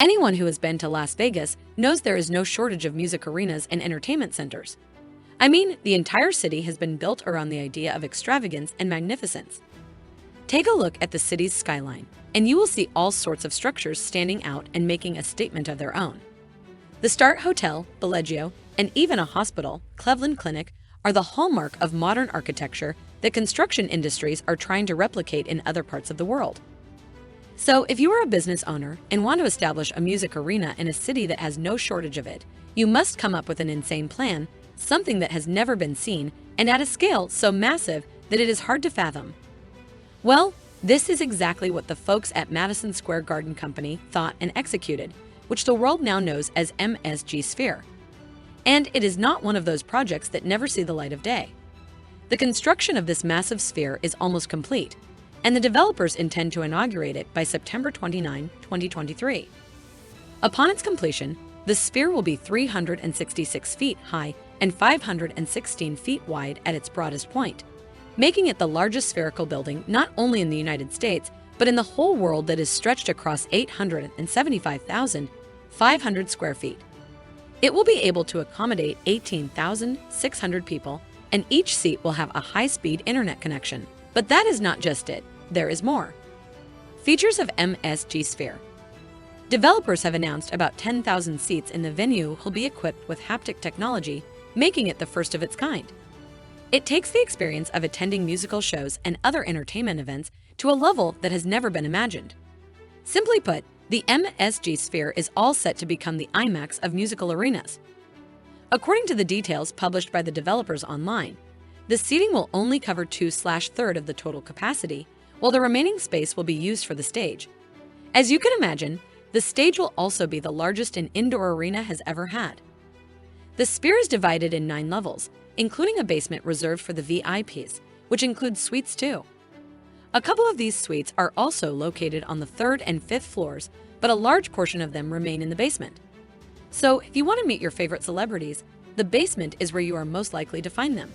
Anyone who has been to Las Vegas knows there is no shortage of music arenas and entertainment centers. I mean, the entire city has been built around the idea of extravagance and magnificence. Take a look at the city's skyline, and you will see all sorts of structures standing out and making a statement of their own. The Start Hotel, Bellagio, and even a hospital, Cleveland Clinic, are the hallmark of modern architecture that construction industries are trying to replicate in other parts of the world. So, if you are a business owner and want to establish a music arena in a city that has no shortage of it, you must come up with an insane plan, something that has never been seen, and at a scale so massive that it is hard to fathom. Well, this is exactly what the folks at Madison Square Garden Company thought and executed, which the world now knows as MSG Sphere. And it is not one of those projects that never see the light of day. The construction of this massive sphere is almost complete, and the developers intend to inaugurate it by September 29, 2023. Upon its completion, the sphere will be 366 feet high and 516 feet wide at its broadest point, making it the largest spherical building not only in the United States, but in the whole world that is stretched across 875,500 square feet. It will be able to accommodate 18,600 people, and each seat will have a high-speed internet connection. But that is not just it. There is more. Features of MSG Sphere. Developers have announced about 10,000 seats in the venue will be equipped with haptic technology, making it the first of its kind. It takes the experience of attending musical shows and other entertainment events to a level that has never been imagined. Simply put, the MSG Sphere is all set to become the IMAX of musical arenas. According to the details published by the developers online, the seating will only cover 2/3 of the total capacity, while the remaining space will be used for the stage. As you can imagine, the stage will also be the largest an indoor arena has ever had. The sphere is divided in 9 levels, including a basement reserved for the VIPs, which includes suites too. A couple of these suites are also located on the 3rd and 5th floors, but a large portion of them remain in the basement. So if you want to meet your favorite celebrities, the basement is where you are most likely to find them.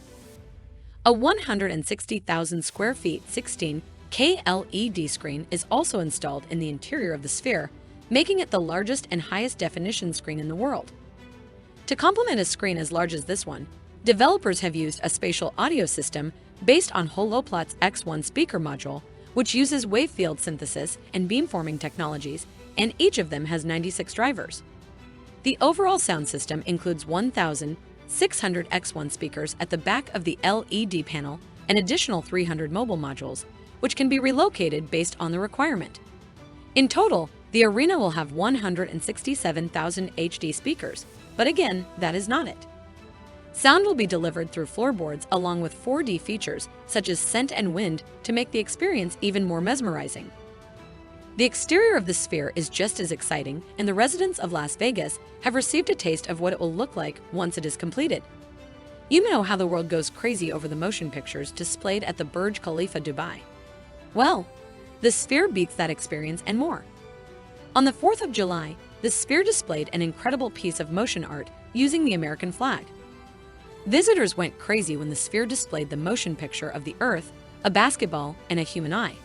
A 160,000 square feet 16K LED screen is also installed in the interior of the sphere, making it the largest and highest definition screen in the world. To complement a screen as large as this one, developers have used a spatial audio system based on Holoplot's X1 speaker module, which uses wavefield synthesis and beamforming technologies, and each of them has 96 drivers. The overall sound system includes 1,600 X1 speakers at the back of the LED panel and additional 300 mobile modules, which can be relocated based on the requirement. In total, the arena will have 167,000 HD speakers, but again, that is not it. Sound will be delivered through floorboards along with 4D features such as scent and wind to make the experience even more mesmerizing. The exterior of the sphere is just as exciting, and the residents of Las Vegas have received a taste of what it will look like once it is completed. You know how the world goes crazy over the motion pictures displayed at the Burj Khalifa, Dubai. Well, the sphere beats that experience and more. On the 4th of July, the sphere displayed an incredible piece of motion art using the American flag. Visitors went crazy when the sphere displayed the motion picture of the Earth, a basketball, and a human eye.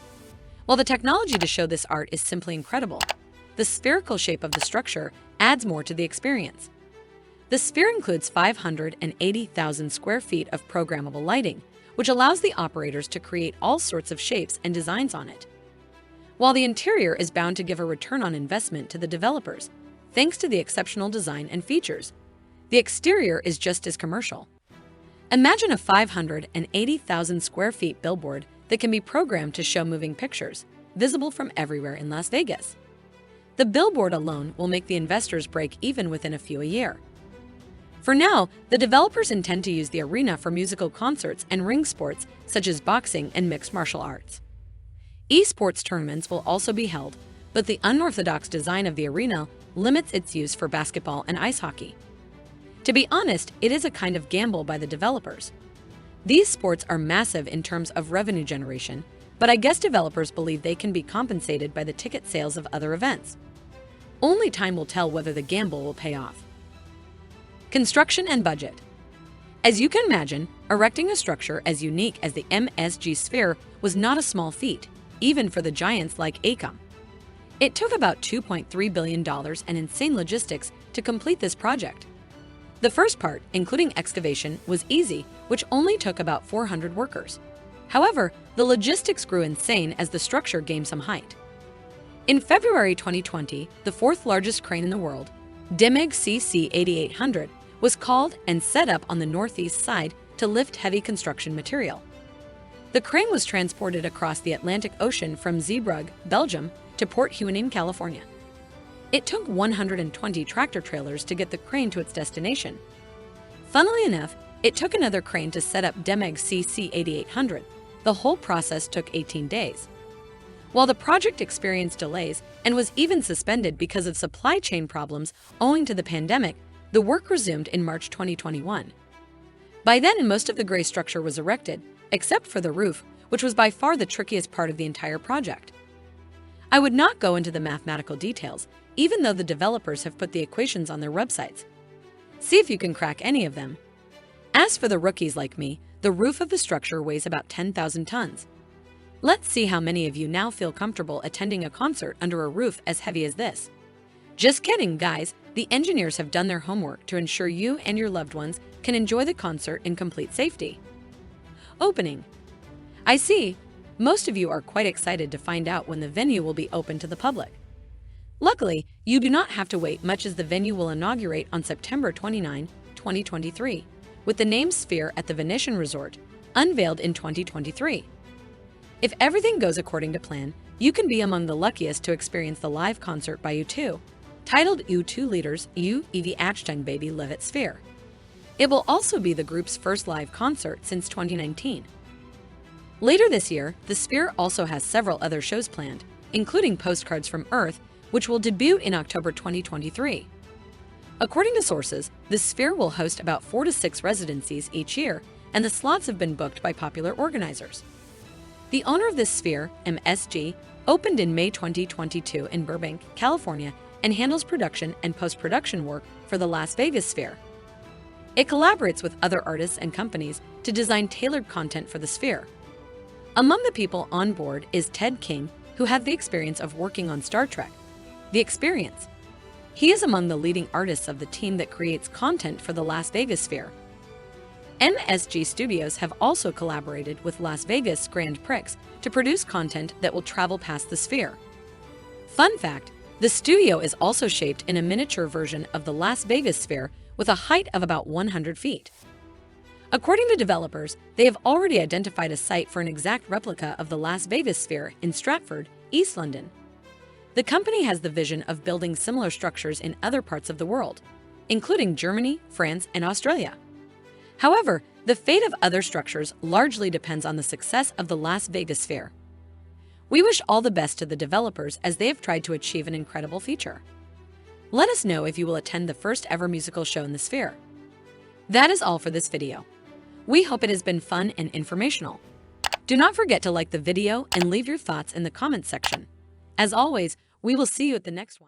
While the technology to show this art is simply incredible, the spherical shape of the structure adds more to the experience. The sphere includes 580,000 square feet of programmable lighting, which allows the operators to create all sorts of shapes and designs on it. While the interior is bound to give a return on investment to the developers, thanks to the exceptional design and features, the exterior is just as commercial. Imagine a 580,000 square feet billboard that can be programmed to show moving pictures, visible from everywhere in Las Vegas. The billboard alone will make the investors break even within a few a year. For now, the developers intend to use the arena for musical concerts and ring sports such as boxing and mixed martial arts. Esports tournaments will also be held, but the unorthodox design of the arena limits its use for basketball and ice hockey. To be honest, it is a kind of gamble by the developers. These sports are massive in terms of revenue generation, but I guess developers believe they can be compensated by the ticket sales of other events. Only time will tell whether the gamble will pay off. Construction and budget. As you can imagine, erecting a structure as unique as the MSG Sphere was not a small feat, even for the giants like Acom. It took about $2.3 billion and insane logistics to complete this project. The first part, including excavation, was easy, which only took about 400 workers. However, the logistics grew insane as the structure gained some height. In February 2020, the fourth largest crane in the world, MSG 8800, was called and set up on the northeast side to lift heavy construction material. The crane was transported across the Atlantic Ocean from Zeebrugge, Belgium, to Port Hueneme, California. It took 120 tractor trailers to get the crane to its destination. Funnily enough, it took another crane to set up MSG 8800. The whole process took 18 days. While the project experienced delays and was even suspended because of supply chain problems owing to the pandemic, the work resumed in March 2021. By then, most of the gray structure was erected, except for the roof, which was by far the trickiest part of the entire project. I would not go into the mathematical details, even though the developers have put the equations on their websites. See if you can crack any of them. As for the rookies like me, the roof of the structure weighs about 10,000 tons. Let's see how many of you now feel comfortable attending a concert under a roof as heavy as this. Just kidding, guys. The engineers have done their homework to ensure you and your loved ones can enjoy the concert in complete safety. Opening. I see. Most of you are quite excited to find out when the venue will be open to the public. Luckily, you do not have to wait much as the venue will inaugurate on September 29, 2023, with the name Sphere at the Venetian Resort, unveiled in 2023. If everything goes according to plan, you can be among the luckiest to experience the live concert by U2, titled U2 Leaders U Evie Achtung Baby Live at Sphere. It will also be the group's first live concert since 2019. Later this year, the Sphere also has several other shows planned, including Postcards from Earth, which will debut in October 2023. According to sources, the Sphere will host about 4 to 6 residencies each year, and the slots have been booked by popular organizers. The owner of this Sphere, MSG, opened in May 2022 in Burbank, California, and handles production and post-production work for the Las Vegas Sphere. It collaborates with other artists and companies to design tailored content for the Sphere. Among the people on board is Ted King, who had the experience of working on Star Trek: The Experience. He is among the leading artists of the team that creates content for the Las Vegas Sphere. MSG Studios have also collaborated with Las Vegas Grand Prix to produce content that will travel past the Sphere. Fun fact, the studio is also shaped in a miniature version of the Las Vegas Sphere with a height of about 100 feet. According to developers, they have already identified a site for an exact replica of the Las Vegas Sphere in Stratford, East London. The company has the vision of building similar structures in other parts of the world, including Germany, France, and Australia. However, the fate of other structures largely depends on the success of the Las Vegas Sphere. We wish all the best to the developers as they have tried to achieve an incredible feature. Let us know if you will attend the first ever musical show in the Sphere. That is all for this video. We hope it has been fun and informational. Do not forget to like the video and leave your thoughts in the comments section. As always, we will see you at the next one.